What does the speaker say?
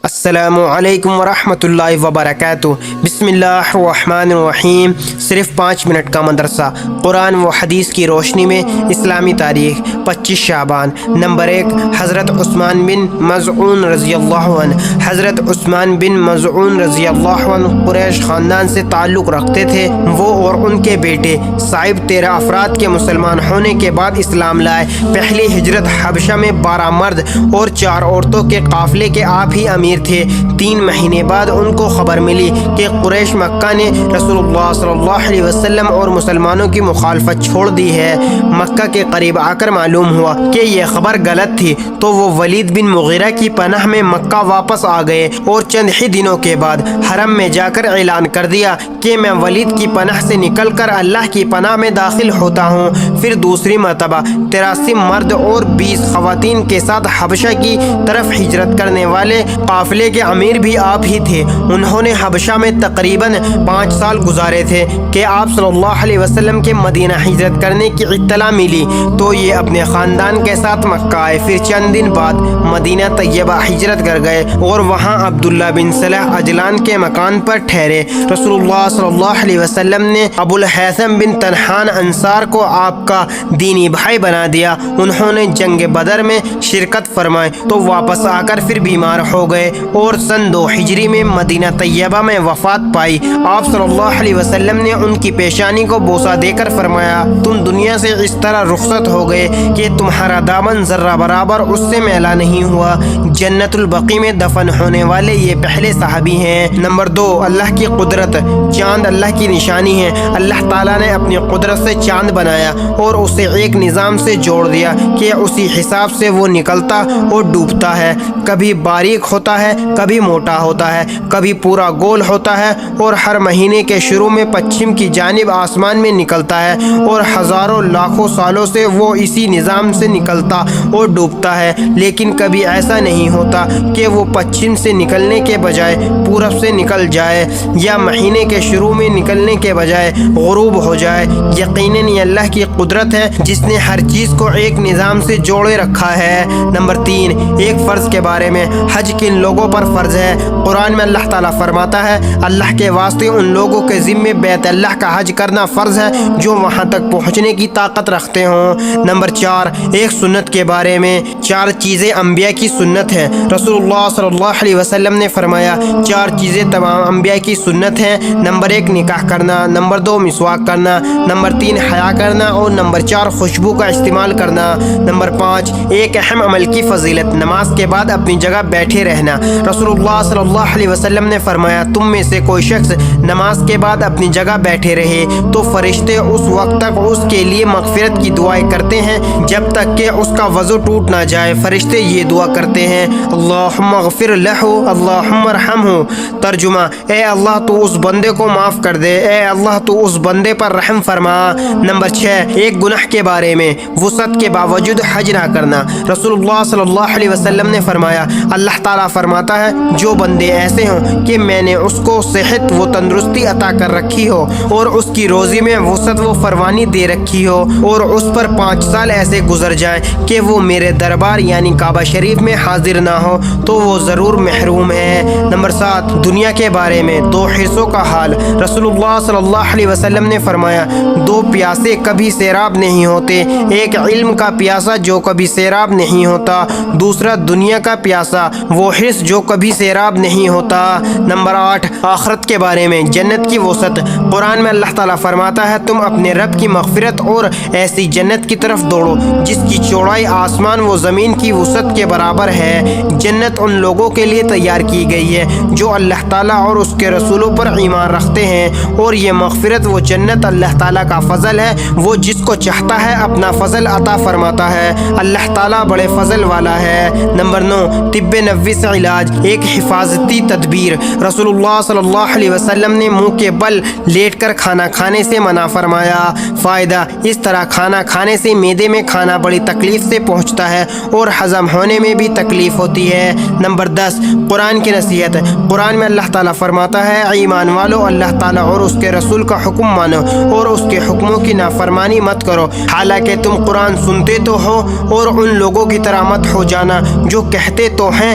السلام علیکم ورحمۃ اللہ وبرکاتہ۔ بسم اللہ الرحمن الرحیم۔ صرف 5 منٹ کا مدرسہ، قرآن و حدیث کی روشنی میں اسلامی تاریخ۔ 25 شعبان۔ نمبر 1، حضرت عثمان بن مظعون رضی اللہ عنہ۔ حضرت عثمان بن مظعون رضی اللہ عنہ قریش خاندان سے تعلق رکھتے تھے۔ وہ اور ان کے بیٹے صاحب 13 افراد کے مسلمان ہونے کے بعد اسلام لائے۔ پہلی ہجرت حبشہ میں 12 مرد اور 4 عورتوں کے قافلے کے آپ ہی امیر تھے۔ 3 مہینے بعد ان کو خبر ملی کہ قریش مکہ نے رسول اللہ صلی اللہ علیہ وسلم اور مسلمانوں کی مخالفت چھوڑ دی ہے۔ مکہ کے قریب آ کر معلوم ہوا کہ یہ خبر غلط تھی، تو وہ ولید بن مغیرہ کی پناہ میں مکہ واپس آ گئے اور چند ہی دنوں کے بعد حرم میں جا کر اعلان کر دیا کہ میں ولید کی پناہ سے نکل کر اللہ کی پناہ میں داخل ہوتا ہوں۔ پھر دوسری مرتبہ 83 مرد اور 20 خواتین کے ساتھ حبشہ کی طرف ہجرت کرنے والے قافلے کے امیر بھی آپ ہی تھے۔ انہوں نے حبشہ میں تقریباً 5 سال گزارے تھے کہ آپ صلی اللہ علیہ وسلم کے مدینہ ہجرت کرنے کی اطلاع ملی تو یہ اپنے خاندان کے ساتھ مکہ آئے۔ پھر چند دن بعد مدینہ طیبہ ہجرت کر گئے اور وہاں عبداللہ بن صالح عجلان کے مکان پر ٹھہرے۔ رسول اللہ صلی اللہ علیہ وسلم نے ابو الحیثم بن طنحان انصار کو آپ کا دینی بھائی بنا دیا۔ انہوں نے جنگ بدر میں شرکت فرمائی تو واپس آ کر پھر بیمار ہو گئے اور سن 2 ہجری میں مدینہ طیبہ میں وفات پائی۔ آپ صلی اللہ علیہ وسلم نے ان کی پیشانی کو بوسہ دے کر فرمایا، تم دنیا سے اس طرح رخصت ہو گئے کہ تمہارا دامن ذرہ برابر اس سے میلا نہیں ہوا۔ جنت البقیع میں دفن ہونے والے یہ پہلے صحابی ہیں۔ نمبر 2، اللہ کی قدرت۔ چاند اللہ کی نشانی ہے۔ اللہ تعالیٰ نے اپنی قدرت سے چاند بنایا اور اسے ایک نظام سے جوڑ دیا کہ اسی حساب سے وہ نکلتا اور ڈوبتا ہے۔ کبھی باریک ہوتا ہے، کبھی موٹا ہوتا ہے، کبھی پورا گول ہوتا ہے اور ہر مہینے کے شروع میں پچھم کی جانب آسمان میں نکلتا ہے اور ہزاروں لاکھوں سالوں سے وہ اسی نظام سے نکلتا اور ڈوبتا ہے۔ لیکن کبھی ایسا نہیں ہوتا کہ وہ پچھم سے نکلنے کے بجائے پورب سے نکل جائے یا مہینے کے شروع میں نکلنے کے بجائے غروب ہو جائے۔ یقیناً یہ اللہ کی قدرت ہے جس نے ہر چیز کو ایک نظام سے جوڑے رکھا ہے۔ نمبر 3، ایک فرض کے بارے میں۔ حج کن لوگوں پر فرض ہے؟ قرآن میں اللہ تعالیٰ فرماتا ہے، اللہ کے واسطے ان لوگوں کے ذمے بیت اللہ کا حج کرنا فرض ہے جو وہاں تک پہنچنے کی طاقت رکھتے ہوں۔ نمبر 4، ایک سنت کے بارے میں۔ 4 چیزیں انبیاء کی سنت ہیں۔ رسول اللہ صلی اللہ علیہ وسلم نے فرمایا 4 چیزیں تمام انبیاء کی سنت ہیں۔ نمبر 1، نکاح کرنا۔ نمبر 2، مسواک کرنا۔ نمبر 3، حیا کرنا اور نمبر 4، خوشبو کا استعمال کرنا۔ نمبر 5، ایک اہم عمل کی فضیلت، نماز کے بعد اپنی جگہ بیٹھے رہنا۔ رسول اللہ صلی اللہ علیہ وسلم نے فرمایا تم میں سے کوئی شخص نماز کے بعد اپنی جگہ بیٹھے رہے تو فرشتے اس وقت تک اس کے لیے مغفرت کی دعائیں کرتے ہیں جب تک کہ اس کا وضو ٹوٹ نہ جائے۔ فرشتے یہ دعا کرتے ہیں، اللہم اغفر لہ، اللہم ارحمہ۔ ترجمہ، اے اللہ تو اس بندے کو معاف کر دے، اے اللہ تو اس بندے پر رحم فرما۔ نمبر 6، ایک گناہ کے بارے میں۔ وسعت کے باوجود حج نہ کرنا۔ رسول اللہ صلی اللہ علیہ وسلم نے فرمایا اللہ تعالیٰ فرماتا ہے جو بندے ایسے ہوں کہ میں نے اس کو صحت و تندرستی عطا کر رکھی ہو اور اس کی روزی میں وسعت و فراوانی دے رکھی ہو اور اس پر 5 سال ایسے گزر جائیں کہ وہ میرے دربار یعنی کعبہ شریف میں حاضر نہ ہو تو وہ ضرور محروم ہے۔ نمبر 7، دنیا کے بارے میں۔ 2 حرصوں کا حال۔ رسول اللہ صلی اللہ علیہ وسلم نے فرمایا 2 پیاسے کبھی سیراب نہیں ہوتے، ایک علم کا پیاسا جو کبھی سیراب نہیں ہوتا، دوسرا دنیا کا پیاسا وہ حرص جو کبھی سیراب نہیں ہوتا۔ نمبر 8، آخرت کے بارے میں۔ جنت کی وسعت۔ قرآن میں اللہ تعالیٰ فرماتا ہے تم اپنے رب کی مغفرت اور ایسی جنت کی طرف دوڑو جس کی چوڑائی آسمان و زمین کی وسعت کے برابر ہے۔ جنت ان لوگوں کے لیے تیار کی گئی ہے جو اللہ تعالیٰ اور اس کے رسولوں پر ایمان رکھتے ہیں، اور یہ مغفرت وہ جنت اللہ تعالیٰ کا فضل ہے، وہ جس کو چاہتا ہے اپنا فضل عطا فرماتا ہے۔ اللہ تعالیٰ بڑے فضل والا ہے۔ نمبر 9، طب نبوی سے علاج، ایک حفاظتی تدبیر۔ رسول اللہ صلی اللہ علیہ وسلم نے منہ کے بل لیٹ کر کھانا کھانے سے منع فرمایا۔ فائدہ، اس طرح کھانا کھانے سے معدے میں کھانا بڑی تکلیف سے پہنچتا ہے اور ہضم ہونے میں بھی تکلیف ہوتی ہے۔ نمبر 10، قرآن کی نصیحت۔ قرآن میں اللہ تعالیٰ فرماتا ہے ایمان والو اللہ تعالیٰ اور اس کے رسول کا حکم مانو اور اس کے حکموں کی نافرمانی مت کرو، حالانکہ تم قرآن سنتے تو ہو اور ان لوگوں کی طرح مت ہو جانا جو کہتے تو ہیں